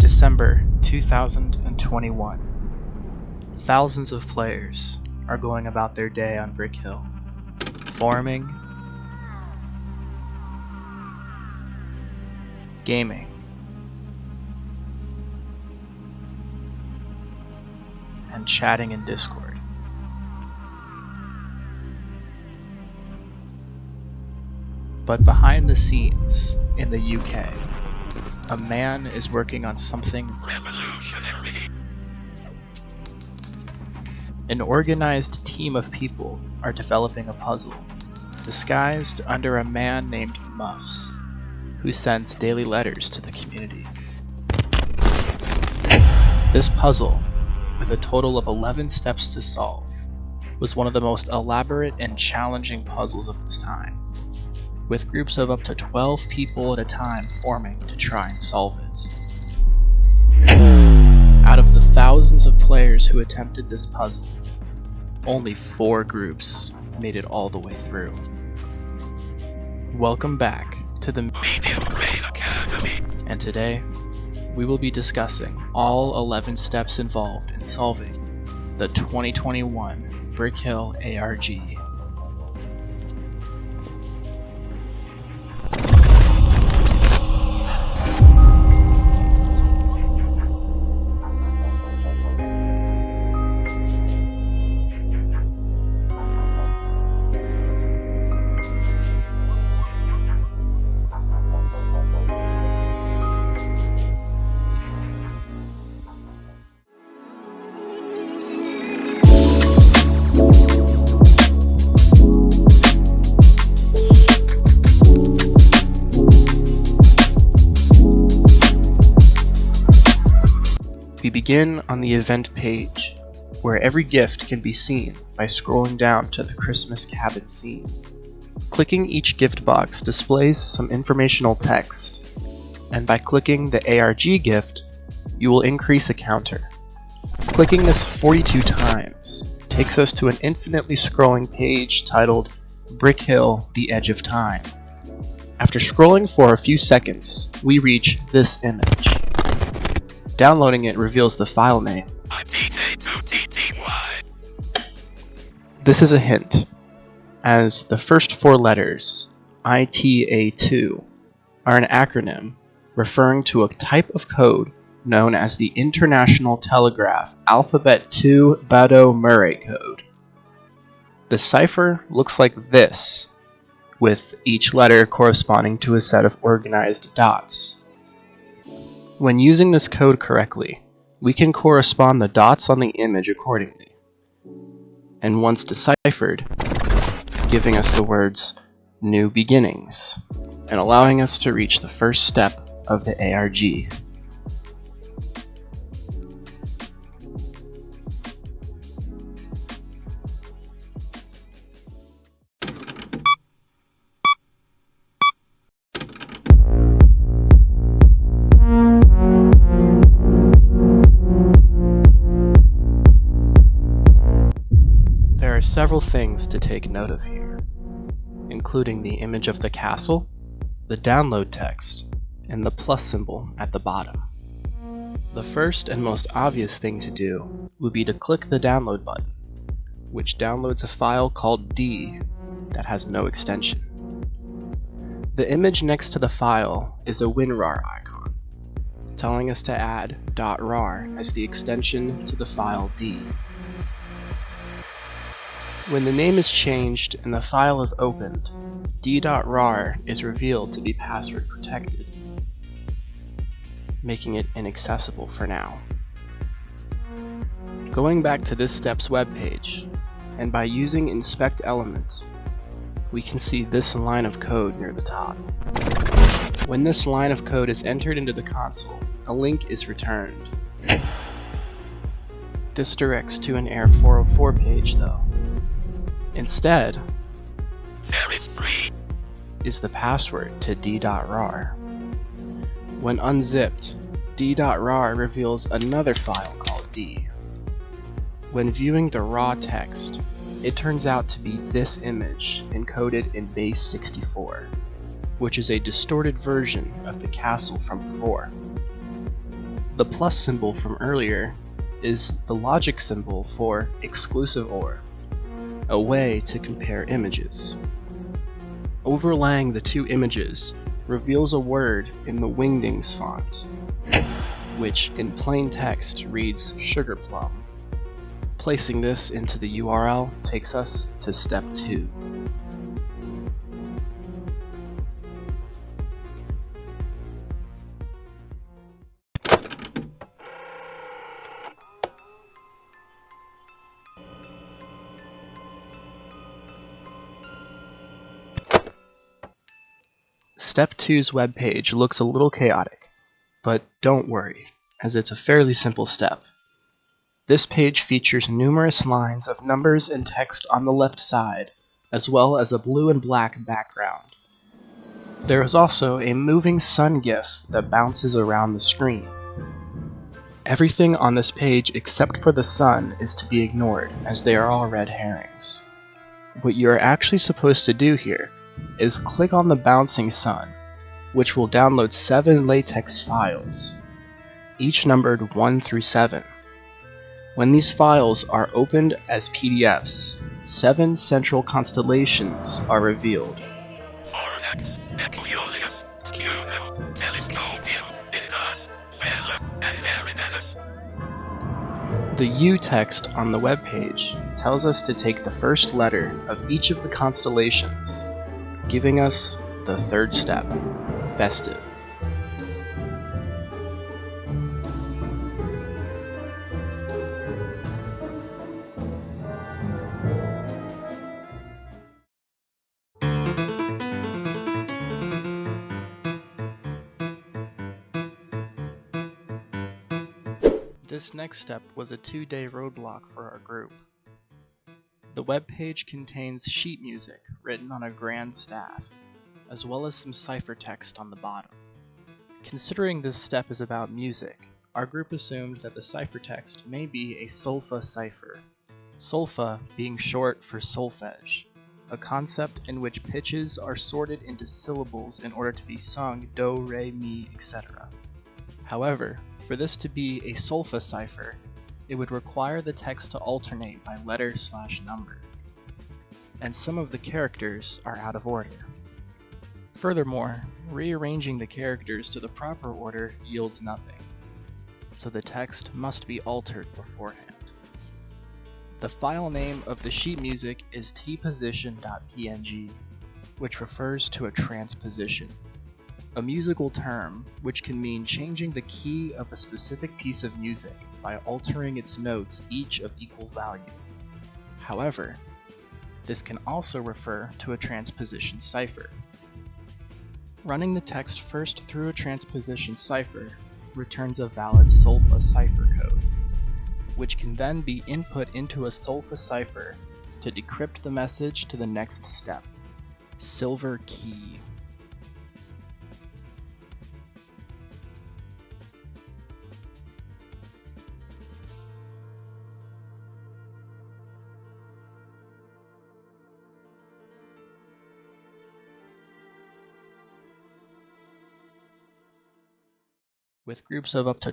December 2021. Thousands of players are going about their day on Brick Hill, forming, gaming, and chatting in Discord. But behind the scenes in the UK, a man is working on something revolutionary. An organized team of people are developing a puzzle, disguised under a man named Muffs, who sends daily letters to the community. This puzzle, with a total of 11 steps to solve, was one of the most elaborate and challenging puzzles of its time, with groups of up to 12 people at a time forming to try and solve it. Out of the thousands of players who attempted this puzzle, only 4 groups made it all the way through. Welcome back to the Medium Grade Academy, and today we will be discussing all 11 steps involved in solving the 2021 Brick Hill ARG. We begin on the event page, where every gift can be seen by scrolling down to the Christmas cabin scene. Clicking each gift box displays some informational text, and by clicking the ARG gift, you will increase a counter. Clicking this 42 times takes us to an infinitely scrolling page titled Brick Hill: The Edge of Time. After scrolling for a few seconds, we reach this image. Downloading it reveals the file name. This is a hint, as the first 4 letters, ITA2, are an acronym referring to a type of code known as the International Telegraph Alphabet 2 Bateau-Murray code. The cipher looks like this, with each letter corresponding to a set of organized dots. When using this code correctly, we can correspond the dots on the image accordingly, and once deciphered, giving us the words New Beginnings, and allowing us to reach the first step of the ARG. There are several things to take note of here, including the image of the castle, the download text, and the plus symbol at the bottom. The first and most obvious thing to do would be to click the download button, which downloads a file called D that has no extension. The image next to the file is a WinRAR icon, telling us to add .rar as the extension to the file D. When the name is changed and the file is opened, d.rar is revealed to be password protected, making it inaccessible for now. Going back to this step's webpage, and by using inspect element, we can see this line of code near the top. When this line of code is entered into the console, a link is returned. This directs to an Air 404 page though. Instead, there is the password to d.rar. When unzipped, d.rar reveals another file called D. When viewing the raw text, it turns out to be this image encoded in base 64, which is a distorted version of the castle from before. The plus symbol from earlier is the logic symbol for exclusive OR, a way to compare images. Overlaying the two images reveals a word in the Wingdings font, which in plain text reads sugar plum. Placing this into the URL takes us to step 2. Step 2's webpage looks a little chaotic, but don't worry, as it's a fairly simple step. This page features numerous lines of numbers and text on the left side, as well as a blue and black background. There is also a moving sun GIF that bounces around the screen. Everything on this page except for the sun is to be ignored, as they are all red herrings. What you are actually supposed to do here is click on the bouncing sun, which will download 7 latex files, each numbered 1 through 7. When these files are opened as PDFs, 7 central constellations are revealed. The U text on the webpage tells us to take the first letter of each of the constellations, giving us the third step, festive. This next step was a 2-day roadblock for our group. The webpage contains sheet music written on a grand staff, as well as some cipher text on the bottom. Considering this step is about music, our group assumed that the ciphertext may be a solfa cipher, solfa being short for solfege, a concept in which pitches are sorted into syllables in order to be sung do, re, mi, etc. However, for this to be a solfa cipher, it would require the text to alternate by letter/number, and some of the characters are out of order. Furthermore, rearranging the characters to the proper order yields nothing, so the text must be altered beforehand. The file name of the sheet music is tposition.png, which refers to a transposition, a musical term which can mean changing the key of a specific piece of music by altering its notes each of equal value. However, this can also refer to a transposition cipher. Running the text first through a transposition cipher returns a valid solfa cipher code, which can then be input into a solfa cipher to decrypt the message to the next step, silver key. With groups of up to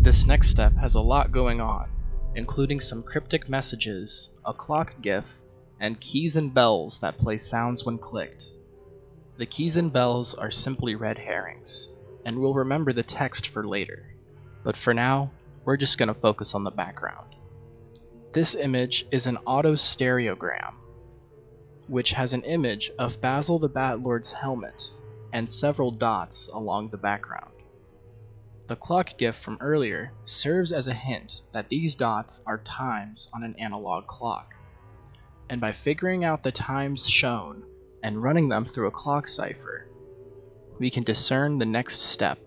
This next step has a lot going on, including some cryptic messages, a clock GIF, and keys and bells that play sounds when clicked. The keys and bells are simply red herrings, and we'll remember the text for later, but for now, we're just going to focus on the background. This image is an auto stereogram, which has an image of Basil the Bat Lord's helmet and several dots along the background. The clock GIF from earlier serves as a hint that these dots are times on an analog clock. And by figuring out the times shown and running them through a clock cipher, we can discern the next step,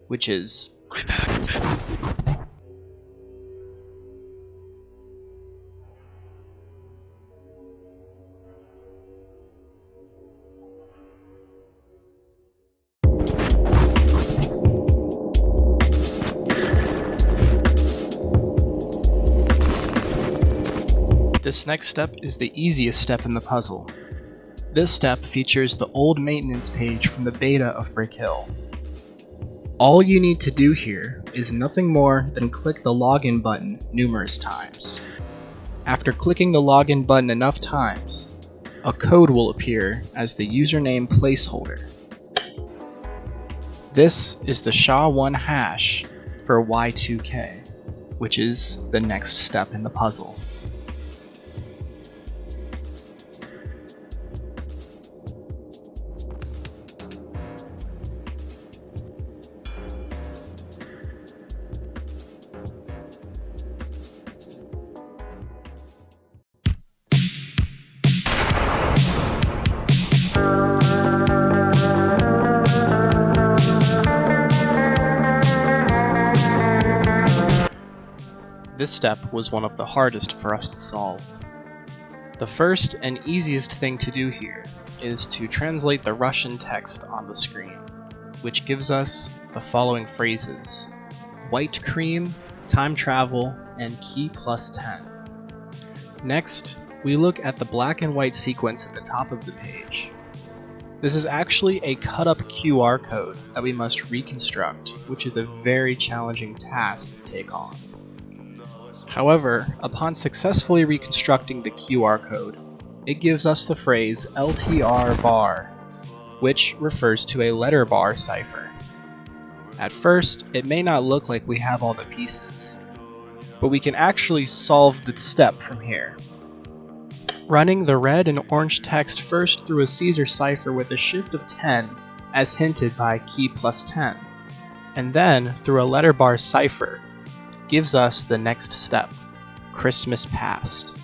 which is redacted. This next step is the easiest step in the puzzle. This step features the old maintenance page from the beta of Brick Hill. All you need to do here is nothing more than click the login button numerous times. After clicking the login button enough times, a code will appear as the username placeholder. This is the SHA-1 hash for Y2K, which is the next step in the puzzle. This step was one of the hardest for us to solve. The first and easiest thing to do here is to translate the Russian text on the screen, which gives us the following phrases: white cream, time travel, and key plus 10. Next, we look at the black and white sequence at the top of the page. This is actually a cut-up QR code that we must reconstruct, which is a very challenging task to take on. However, upon successfully reconstructing the QR code, it gives us the phrase LTR bar, which refers to a letter bar cipher. At first, it may not look like we have all the pieces, but we can actually solve the step from here. Running the red and orange text first through a Caesar cipher with a shift of 10, as hinted by key plus 10, and then through a letter bar cipher, gives us the next step, Christmas Past.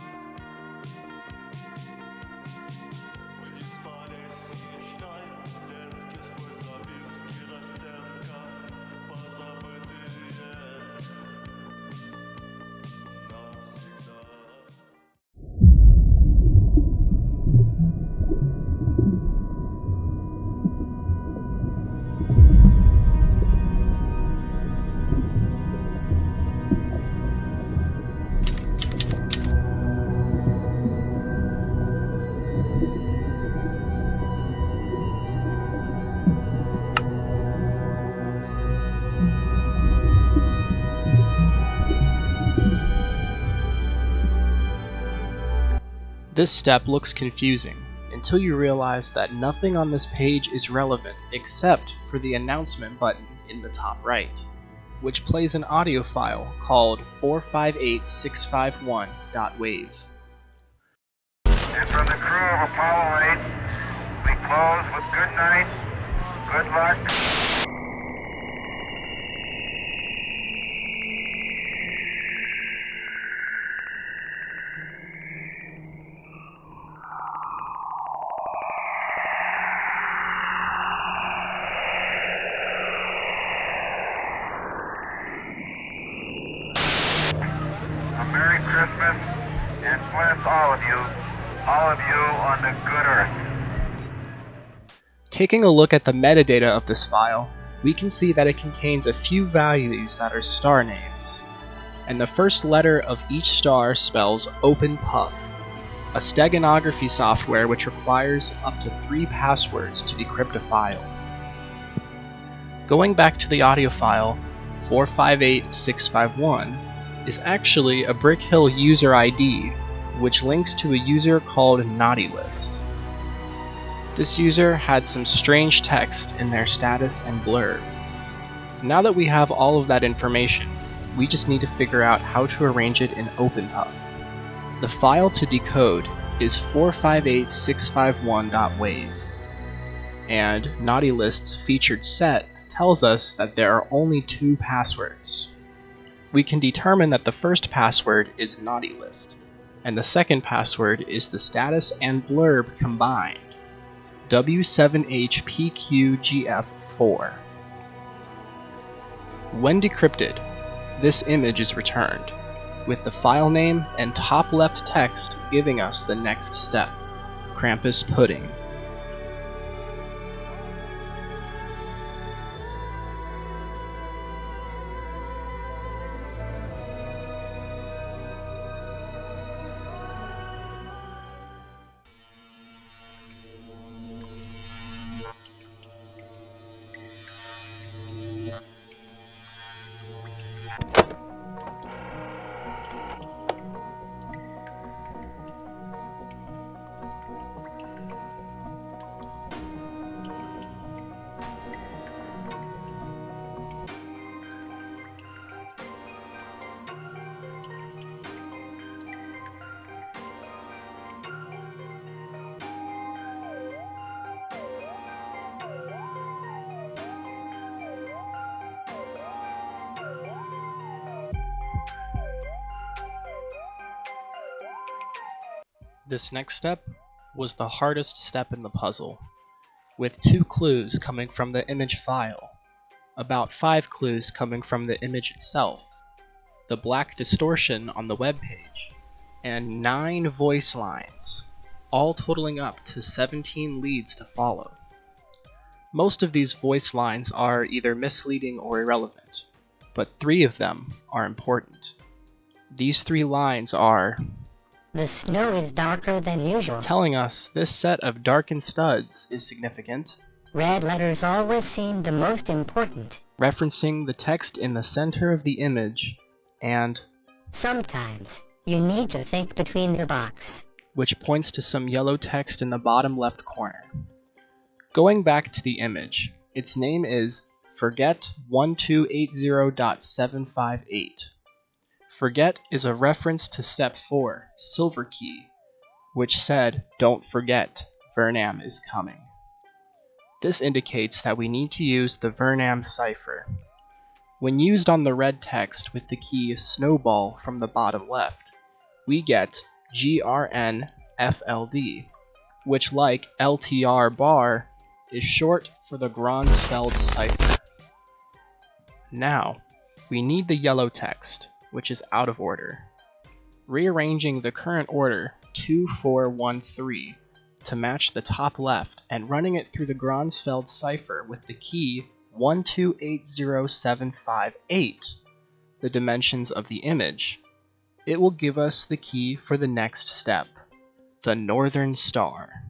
This step looks confusing until you realize that nothing on this page is relevant except for the announcement button in the top right, which plays an audio file called 458651.wave. And from the crew of Apollo 8, we close with good night, good luck. Merry Christmas, and bless all of you on the good earth. Taking a look at the metadata of this file, we can see that it contains a few values that are star names, and the first letter of each star spells OpenPuff, a steganography software which requires up to 3 passwords to decrypt a file. Going back to the audio file, 458651 is actually a Brick Hill user ID, which links to a user called NaughtyList. This user had some strange text in their status and blurb. Now that we have all of that information, we just need to figure out how to arrange it in OpenPuff. The file to decode is 458651.wave, and NaughtyList's featured set tells us that there are only 2 passwords. We can determine that the first password is naughty list, and the second password is the status and blurb combined, W7HPQGF4. When decrypted, this image is returned, with the file name and top left text giving us the next step, Krampus pudding. This next step was the hardest step in the puzzle, with 2 clues coming from the image file, about 5 clues coming from the image itself, the black distortion on the web page, and 9 voice lines, all totaling up to 17 leads to follow. Most of these voice lines are either misleading or irrelevant, but 3 of them are important. These 3 lines are: "The snow is darker than usual," telling us this set of darkened studs is significant, "Red letters always seem the most important," referencing the text in the center of the image, and "Sometimes you need to think between the box," which points to some yellow text in the bottom left corner. Going back to the image, its name is Forget1280.758. Forget is a reference to step 4, Silver Key, which said, "Don't forget, Vernam is coming." This indicates that we need to use the Vernam cipher. When used on the red text with the key Snowball from the bottom left, we get GRNFLD, which, like LTR bar, is short for the Gronsfeld cipher. Now, we need the yellow text, which is out of order. Rearranging the current order 2-4-1-3 to match the top left and running it through the Gronsfeld cipher with the key 1280758, the dimensions of the image, it will give us the key for the next step, the Northern Star.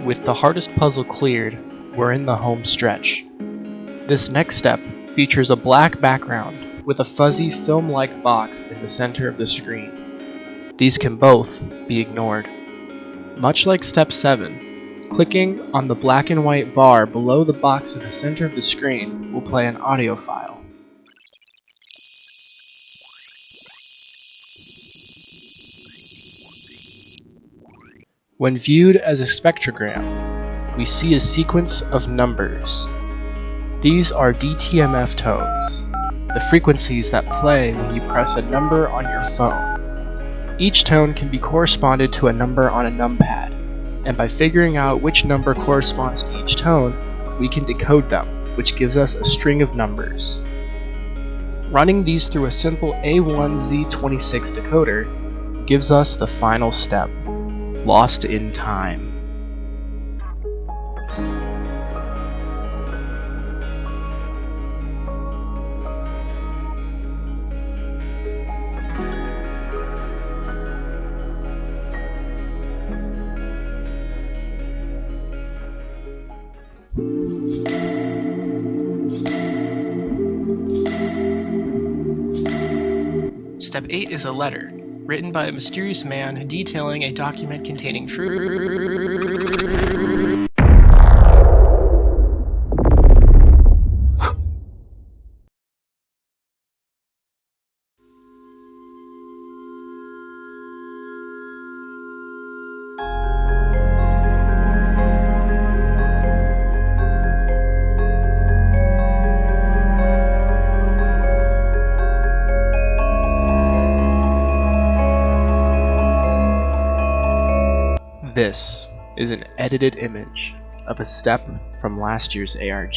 With the hardest puzzle cleared, we're in the home stretch. This next step features a black background with a fuzzy film-like box in the center of the screen. These can both be ignored. Much like step 7, clicking on the black and white bar below the box in the center of the screen will play an audio file. When viewed as a spectrogram, we see a sequence of numbers. These are DTMF tones, the frequencies that play when you press a number on your phone. Each tone can be corresponded to a number on a numpad, and by figuring out which number corresponds to each tone, we can decode them, which gives us a string of numbers. Running these through a simple A1Z26 decoder gives us the final step, Lost in Time. Step 8 is a letter, written by a mysterious man detailing a document containing true. This is an edited image of a step from last year's ARG,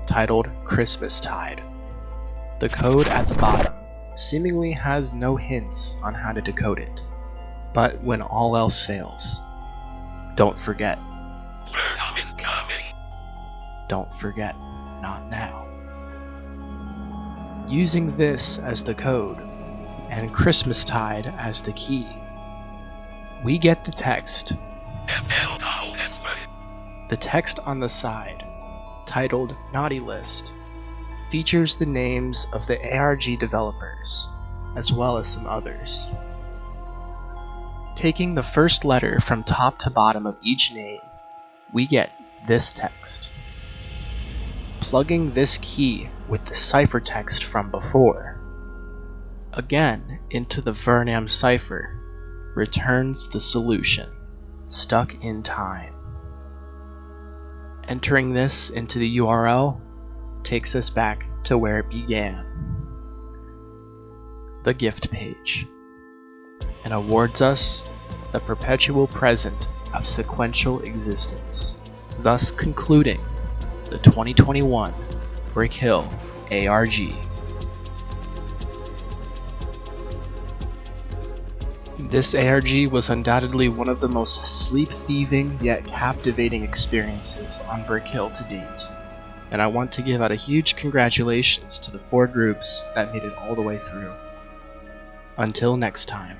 titled Christmastide. The code at the bottom seemingly has no hints on how to decode it, but when all else fails, don't forget. Vernam is coming. Don't forget, not now. Using this as the code, and Christmastide as the key, we get the text. The text on the side, titled Naughty List, features the names of the ARG developers, as well as some others. Taking the first letter from top to bottom of each name, we get this text. Plugging this key with the cipher text from before, again into the Vernam cipher, returns the solution, stuck in time. Entering this into the URL takes us back to where it began, the gift page, and awards us the perpetual present of sequential existence, thus concluding the 2021 Brick Hill ARG. This ARG was undoubtedly one of the most sleep-thieving yet captivating experiences on Brick Hill to date, and I want to give out a huge congratulations to the 4 groups that made it all the way through. Until next time.